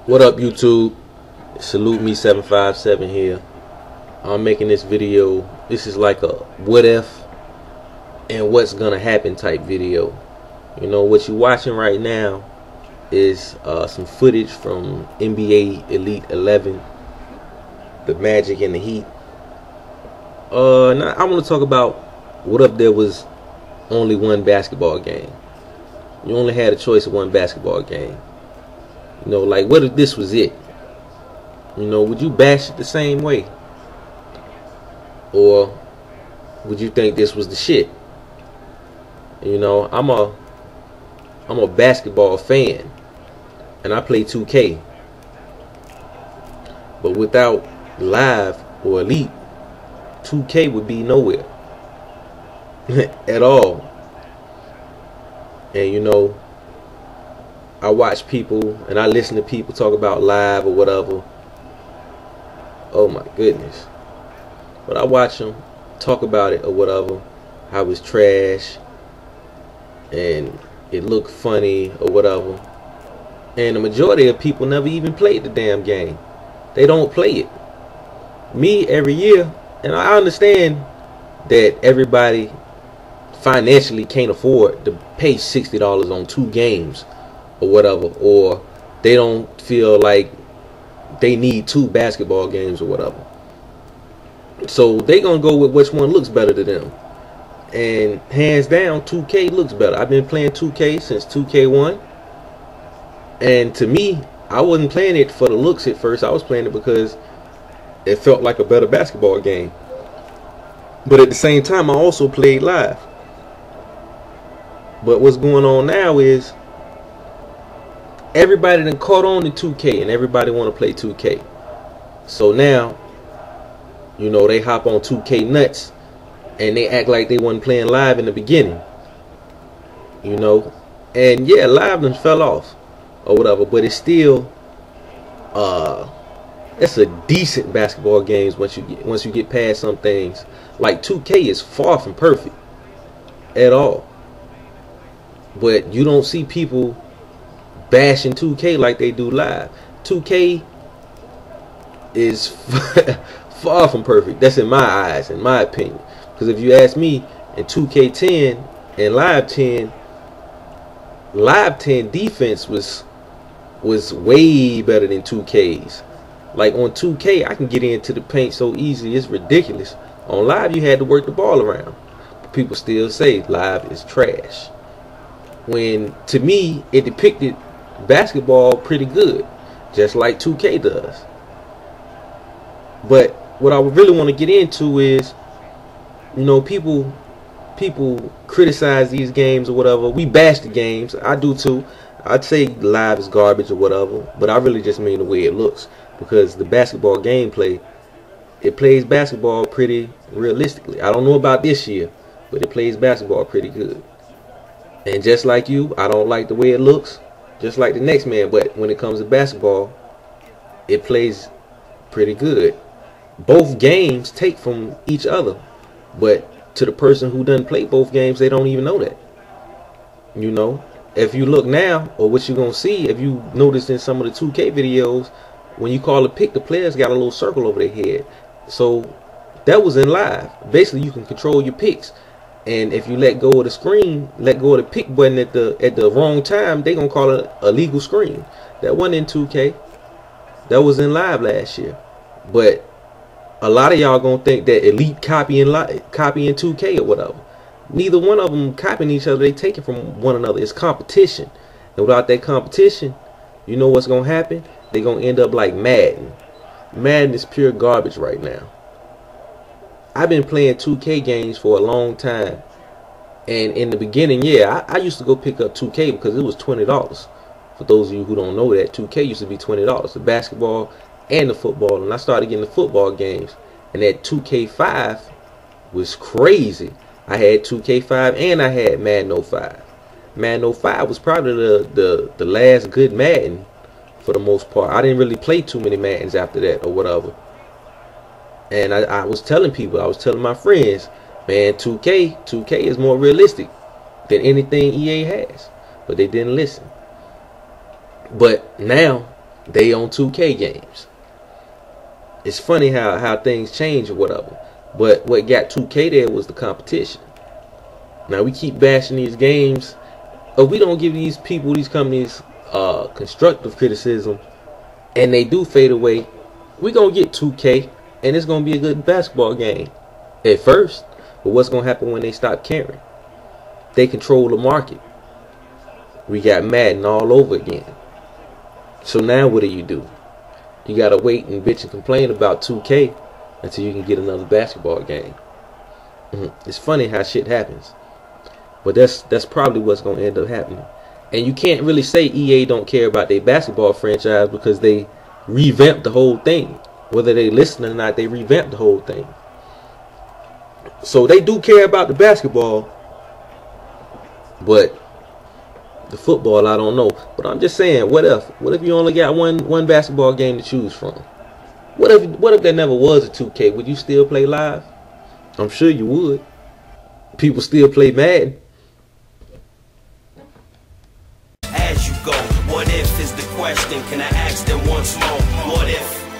What up, YouTube? Salute me 757 here. I'm making this video. This is like a what if and what's gonna happen type video. You know what you're watching right now is some footage from NBA Elite 11, the Magic and the Heat. Now I want to talk about what if there was only one basketball game. You only had a choice of one basketball game. You know, like, what if this was it? You know, would you bash it the same way? Or would you think this was the shit? You know, I'm a basketball fan, and I play 2K. But without Live or Elite, 2K would be nowhere at all. And you know, I watch people and I listen to people talk about Live or whatever. Oh my goodness. But I watch them talk about it or whatever, how it's trash and it looked funny or whatever. And the majority of people never even played the damn game. They don't play it. Me, every year, and I understand that everybody financially can't afford to pay $60 on 2 games or whatever, or they don't feel like they need 2 basketball games or whatever. So they gonna go with which one looks better to them. And hands down, 2K looks better. I've been playing 2K since 2K1. And to me, I wasn't playing it for the looks at first. I was playing it because it felt like a better basketball game. But at the same time, I also played Live. But what's going on now is everybody done caught on to 2K and everybody want to play 2K. So now, you know, they hop on 2K nuts and they act like they wasn't playing Live in the beginning. You know, and yeah, Live done fell off or whatever, but it's still it's a decent basketball games once you get past some things. Like 2K is far from perfect at all. But you don't see people bashing 2K like they do Live. 2K is far from perfect. That's in my eyes, in my opinion. Because if you ask me, in 2K10 and Live 10 defense was way better than 2K's. Like on 2K, I can get into the paint so easy, it's ridiculous. On Live, you had to work the ball around. But people still say Live is trash, when to me it depicted basketball pretty good, just like 2K does. But what I really want to get into is, you know, people criticize these games or whatever. We bash the games. I do too. I'd say Live is garbage or whatever, but I really just mean the way it looks, because the basketball gameplay, it plays basketball pretty realistically. I don't know about this year, but it plays basketball pretty good. And just like you, I don't like the way it looks, just like the next man. But when it comes to basketball, it plays pretty good. Both games take from each other, but to the person who doesn't play both games, they don't even know that. You know, if you look now, or what you're gonna see, if you notice in some of the 2K videos, when you call a pick, the players got a little circle over their head. So that was in Live. Basically, you can control your picks. And if you let go of the screen, let go of the pick button at the wrong time, they gonna call it a legal screen. That wasn't in 2K. That was in Live last year. But a lot of y'all gonna think that Elite copying 2K or whatever. Neither one of them copying each other. They take it from one another. It's competition. And without that competition, you know what's gonna happen? They're gonna end up like Madden. Madden is pure garbage right now. I've been playing 2K games for a long time, and in the beginning, yeah, I used to go pick up 2K because it was $20. For those of you who don't know that, 2K used to be $20, the basketball and the football. And I started getting the football games, and that 2K5 was crazy. I had 2K5 and I had Madden 05. Madden 05 was probably the last good Madden for the most part. I didn't really play too many Maddens after that or whatever. And I was telling people, I was telling my friends, man, 2K is more realistic than anything EA has. But they didn't listen. But now They on 2K games. It's funny how things change or whatever. But what got 2K there was the competition. Now we keep bashing these games. If we don't give these people, these companies, constructive criticism, and they do fade away, we're going to get 2K, and it's going to be a good basketball game at first. But what's going to happen when they stop caring? They control the market. We got Madden all over again. So now what do? You got to wait and bitch and complain about 2K until you can get another basketball game. It's funny how shit happens. But that's probably what's going to end up happening. And you can't really say EA don't care about their basketball franchise because they revamped the whole thing. Whether they listen or not, they revamped the whole thing. So they do care about the basketball. But the football, I don't know. But I'm just saying, what if you only got one basketball game to choose from? What if there never was a 2K? Would you still play live? I'm sure you would. People still play Madden. As you go, what if is the question? Can I ask them once more? What if?